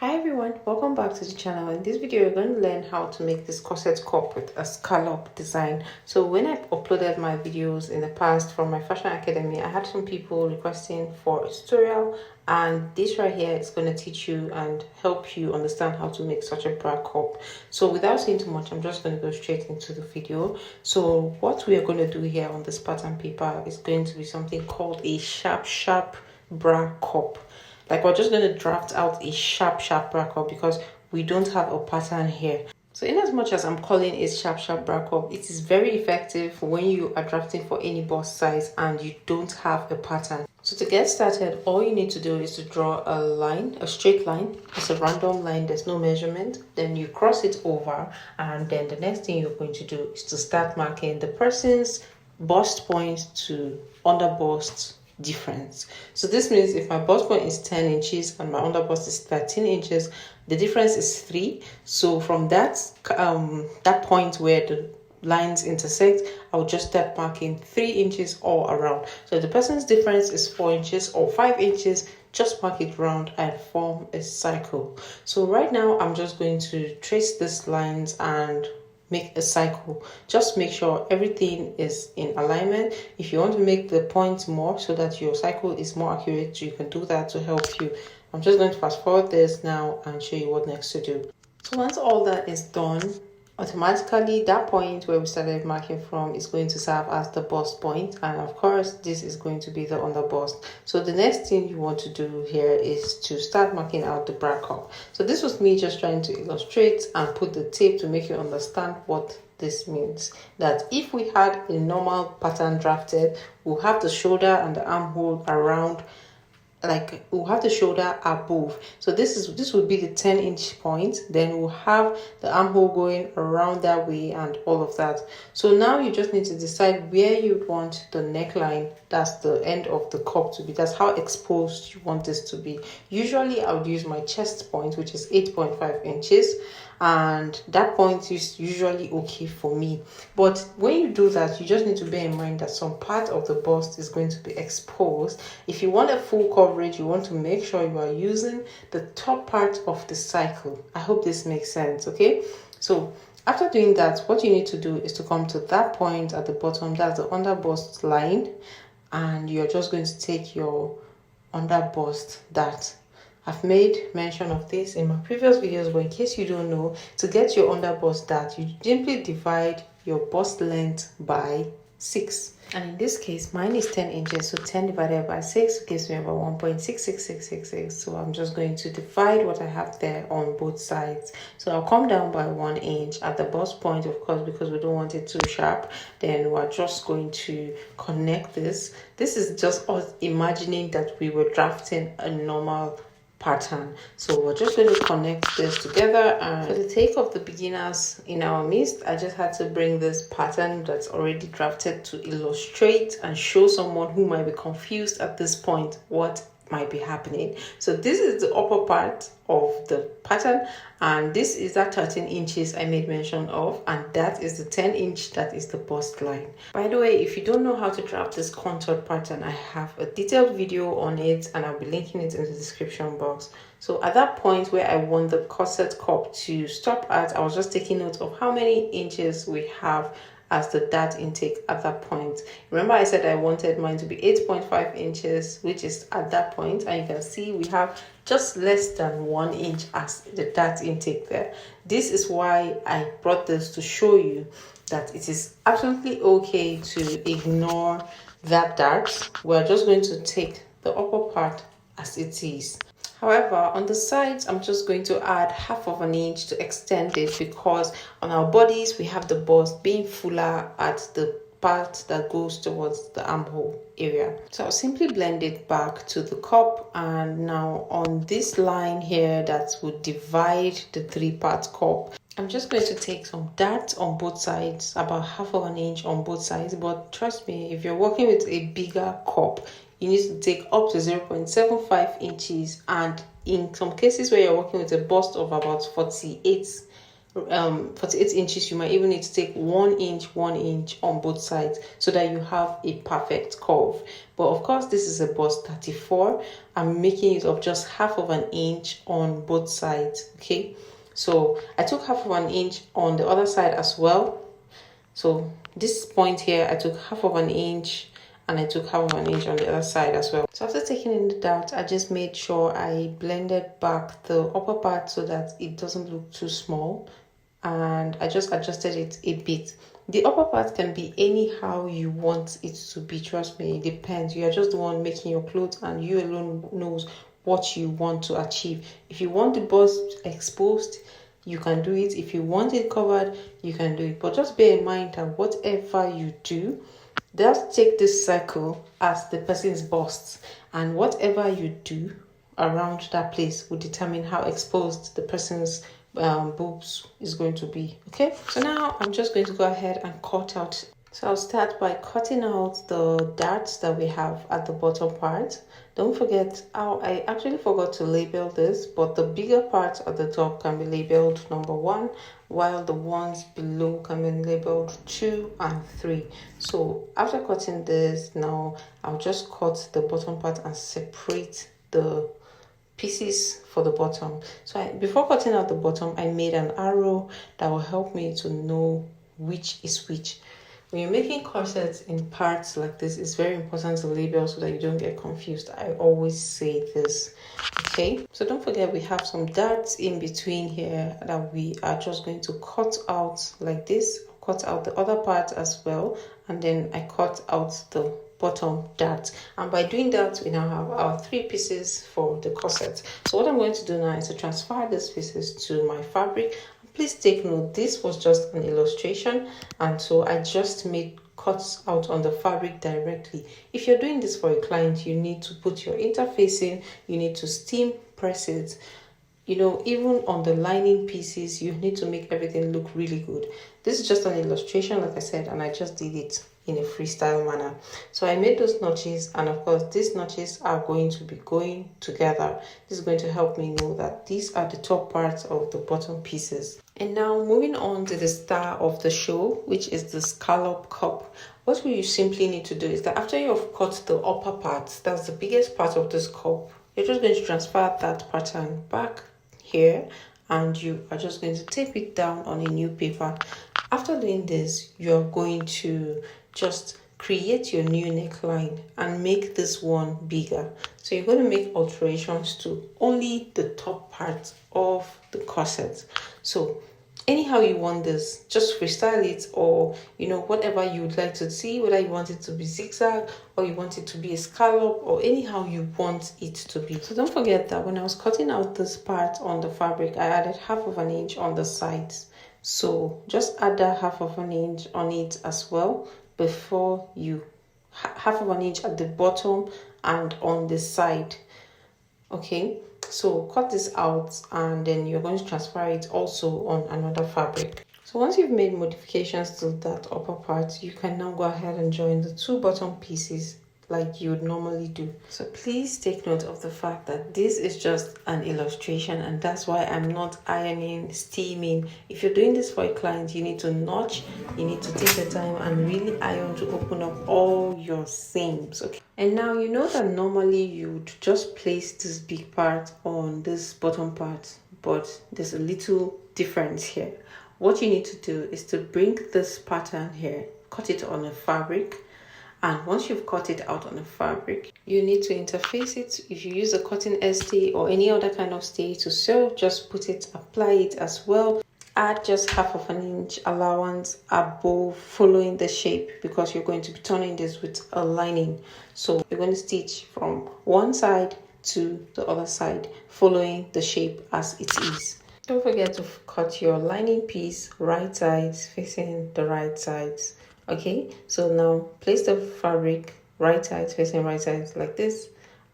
Hi everyone, welcome back to the channel. In this video we're going to learn how to make this corset cup with a scallop design. So when I uploaded my videos in the past from my fashion academy, I had some people requesting for a tutorial, and this right here is going to teach you and help you understand how to make such a bra cup. So without saying too much, I'm just going to go straight into the video. So what we are going to do here on this pattern paper is going to be something called a sharp bra cup. Like, we're just going to draft out a sharp bra cup because we don't have a pattern here. So in as much as I'm calling it sharp bra cup, it is very effective when you are drafting for any bust size and you don't have a pattern. So to get started, all you need to do is to draw a line, a straight line. It's a random line, there's no measurement. Then you cross it over, and then the next thing you're going to do is to start marking the person's bust point to under bust difference. So this means if my bust point is 10 inches and my under bust is 13 inches, the difference is 3. So from that point where the lines intersect, I'll just start marking 3 inches all around. So if the person's difference is 4 inches or 5 inches, just mark it round and form a circle. So right now I'm just going to trace these lines and make a cycle. Just make sure everything is in alignment. If you want to make the points more so that your cycle is more accurate, you can do that to help you. I'm just going to fast forward this now and show you what next to do. So once all that is done, automatically that point where we started marking from is going to serve as the bust point, and of course this is going to be the under bust. So the next thing you want to do here is to start marking out the bra cup. So this was me just trying to illustrate and put the tape to make you understand what this means. That if we had a normal pattern drafted, we'll have the shoulder and the armhole around, like we'll have the shoulder above. So this would be the 10-inch point. Then we'll have the armhole going around that way and all of that. So now you just need to decide where you want the neckline, that's the end of the cup, to be. That's how exposed you want this to be. Usually I would use my chest point, which is 8.5 inches, and that point is usually okay for me. But when you do that, you just need to bear in mind that some part of the bust is going to be exposed. If you want a full coverage, you want to make sure you are using the top part of the cycle. I hope this makes sense. Okay, so after doing that, what you need to do is to come to that point at the bottom, that's the under bust line, and you're just going to take your under bust dart. I've made mention of this in my previous videos, but in case you don't know, to get your under bust dart, you simply divide your bust length by 6. And in this case, mine is 10 inches, so 10 divided by 6 gives me about 1.66666. So I'm just going to divide what I have there on both sides. So I'll come down by 1 inch at the bust point, of course, because we don't want it too sharp. Then we're just going to connect this. This is just us imagining that we were drafting a normal pattern. So we're just going to connect this together, and for the sake of the beginners in our midst, I just had to bring this pattern that's already drafted to illustrate and show someone who might be confused at this point what might be happening. So this is the upper part of the pattern, and this is that 13 inches I made mention of, and that is the 10 inch that is the bust line. By the way, if you don't know how to draft this contoured pattern, I have a detailed video on it and I'll be linking it in the description box. So at that point where I want the corset cup to stop at, I was just taking note of how many inches we have as the dart intake at that point. Remember I said I wanted mine to be 8.5 inches, which is at that point, and you can see we have just less than 1 inch as the dart intake there. This is why I brought this to show you that it is absolutely okay to ignore that dart. We're just going to take the upper part as it is. However, on the sides, I'm just going to add 1/2 inch to extend it, because on our bodies, we have the bust being fuller at the part that goes towards the armhole area. So I'll simply blend it back to the cup, and now on this line here that would divide the 3-part cup, I'm just going to take some dart on both sides, about 1/2 inch on both sides. But trust me, if you're working with a bigger cup, you need to take up to 0.75 inches, and in some cases where you're working with a bust of about 48 48 inches, you might even need to take 1 inch on both sides so that you have a perfect curve. But of course, this is a bust 34. I'm making it of just half of an inch on both sides. Okay, so I took half of an inch on the other side as well. So this point here, I took half of an inch, and I took half of an inch on the other side as well. So after taking in the dart, I just made sure I blended back the upper part so that it doesn't look too small, and I just adjusted it a bit. The upper part can be anyhow you want it to be, trust me, it depends. You are just the one making your clothes, and you alone knows what you want to achieve. If you want the bust exposed, you can do it. If you want it covered, you can do it. But just bear in mind that whatever you do, just take this circle as the person's bust, and whatever you do around that place will determine how exposed the person's boobs is going to be. Okay, so now I'm just going to go ahead and cut out. So I'll start by cutting out the darts that we have at the bottom part. Don't forget, I actually forgot to label this, but the bigger part at the top can be labeled number 1, while the ones below can be labeled 2 and 3. So after cutting this, now I'll just cut the bottom part and separate the pieces for the bottom. So before cutting out the bottom, I made an arrow that will help me to know which is which. When you're making corsets in parts like this, it's very important to label so that you don't get confused. I always say this. Okay, so don't forget we have some darts in between here that we are just going to cut out like this. Cut out the other part as well, and then I cut out the bottom dart, and by doing that we now have our 3 pieces for the corset. So what I'm going to do now is to transfer these pieces to my fabric. Please take note, this was just an illustration, and so I just made cuts out on the fabric directly. If you're doing this for a client, you need to put your interfacing, you need to steam press it. You know, even on the lining pieces, you need to make everything look really good. This is just an illustration, like I said, and I just did it in a freestyle manner. So I made those notches, and of course these notches are going to be going together. This is going to help me know that these are the top parts of the bottom pieces. And now moving on to the star of the show, which is the scallop cup. What you simply need to do is that after you've cut the upper part, that's the biggest part of this cup, you're just going to transfer that pattern back here, and you are just going to tape it down on a new paper. After doing this, you're going to just create your new neckline and make this one bigger. So you're going to make alterations to only the top part of the corset. So anyhow you want this, just freestyle it, or you know, whatever you would like to see, whether you want it to be zigzag or you want it to be a scallop, or anyhow you want it to be. So don't forget that when I was cutting out this part on the fabric, I added half of an inch on the sides. So just add that half of an inch on it as well before you half of an inch at the bottom and on the side. Okay, so cut this out, and then you're going to transfer it also on another fabric. So once you've made modifications to that upper part, you can now go ahead and join the 2 bottom pieces like you would normally do. So please take note of the fact that this is just an illustration, and that's why I'm not ironing, steaming. If you're doing this for a client, you need to notch, you need to take your time and really iron to open up all your seams. Okay, and now you know that normally you would just place this big part on this bottom part, but there's a little difference here. What you need to do is to bring this pattern here, cut it on a fabric, and once you've cut it out on the fabric, you need to interface it. If you use a cutting stay or any other kind of stay to sew, just put it, apply it as well. Add just half of an inch allowance above, following the shape, because you're going to be turning this with a lining. So you're going to stitch from one side to the other side, following the shape as it is. Don't forget to cut your lining piece right sides facing the right sides. Okay, so now place the fabric right sides facing right sides like this,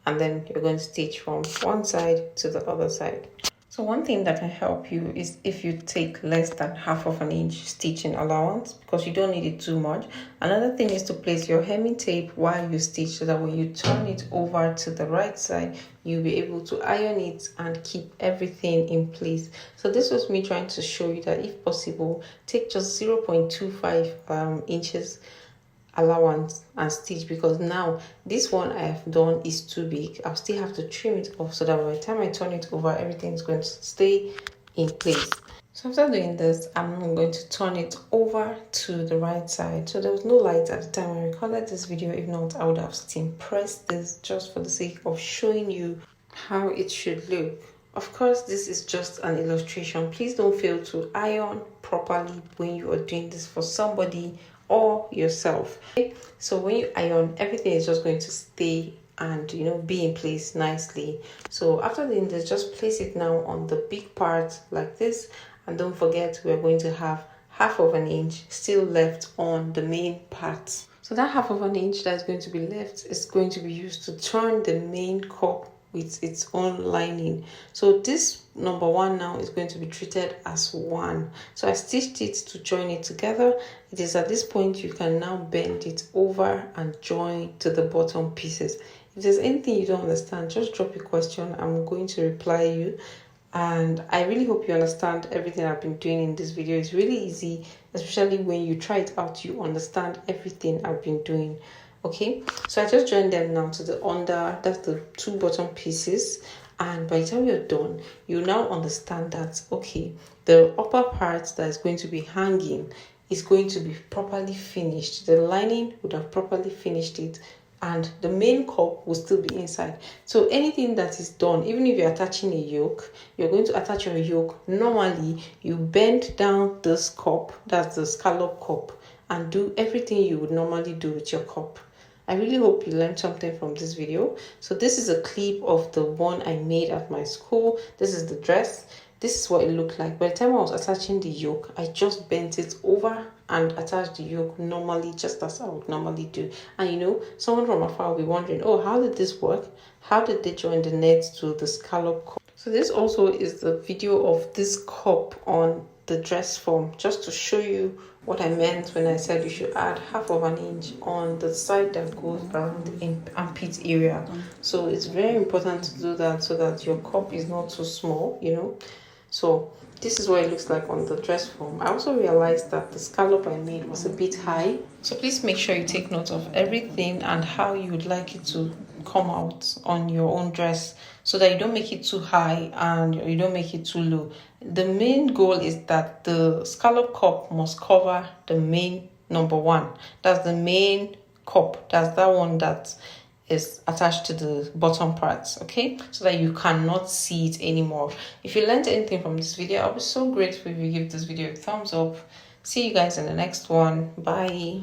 and then you're going to stitch from one side to the other side. So one thing that can help you is if you take less than half of an inch stitching allowance, because you don't need it too much. Another thing is to place your hemming tape while you stitch, so that when you turn it over to the right side, you'll be able to iron it and keep everything in place. So this was me trying to show you that if possible, take just 0.25 inches allowance and stitch, because now this one I have done is too big. I'll still have to trim it off so that by the time I turn it over, everything is going to stay in place. So after doing this, I'm going to turn it over to the right side. So there was no light at the time I recorded this video. If not, I would have steam pressed this just for the sake of showing you how it should look. Of course, this is just an illustration. Please don't fail to iron properly when you are doing this for somebody or yourself. Okay? So when you iron, everything is just going to stay and be in place nicely. So after doing this, just place it now on the big part like this, and don't forget we're going to have half of an inch still left on the main part. So that half of an inch that's going to be left is going to be used to turn the main cup with its own lining. So this number one now is going to be treated as one. So I stitched it to join it together. It is at this point you can now bend it over and join to the bottom pieces. If there's anything you don't understand, just drop a question. I'm going to reply you. And I really hope you understand everything I've been doing in this video. It's really easy, especially when you try it out, you understand everything I've been doing. Okay, so I just joined them now to the under, that's the two bottom pieces, and by the time you're done, you now understand that okay, the upper part that is going to be hanging is going to be properly finished. The lining would have properly finished it, and the main cup will still be inside. So anything that is done, even if you're attaching a yoke, you're going to attach your yoke. Normally, you bend down this cup, that's the scallop cup, and do everything you would normally do with your cup. I really hope you learned something from this video. So this is a clip of the one I made at my school. This is the dress. This is what it looked like. By the time I was attaching the yoke, I just bent it over and attached the yoke normally, just as I would normally do. And someone from afar will be wondering, oh, how did this work? How did they join the net to the scallop cup? So this also is the video of this cup on the dress form, just to show you what I meant when I said you should add half of an inch on the side that goes around the armpit area. So it's very important to do that so that your cup is not too small, So this is what it looks like on the dress form. I also realized that the scallop I made was a bit high. So please make sure you take note of everything and how you would like it to come out on your own dress, so that you don't make it too high and you don't make it too low. The main goal is that the scallop cup must cover the main number one. That's the main cup. That's that one that is attached to the bottom parts, okay? So that you cannot see it anymore. If you learned anything from this video, I'll be so grateful if you give this video a thumbs up. See you guys in the next one. Bye.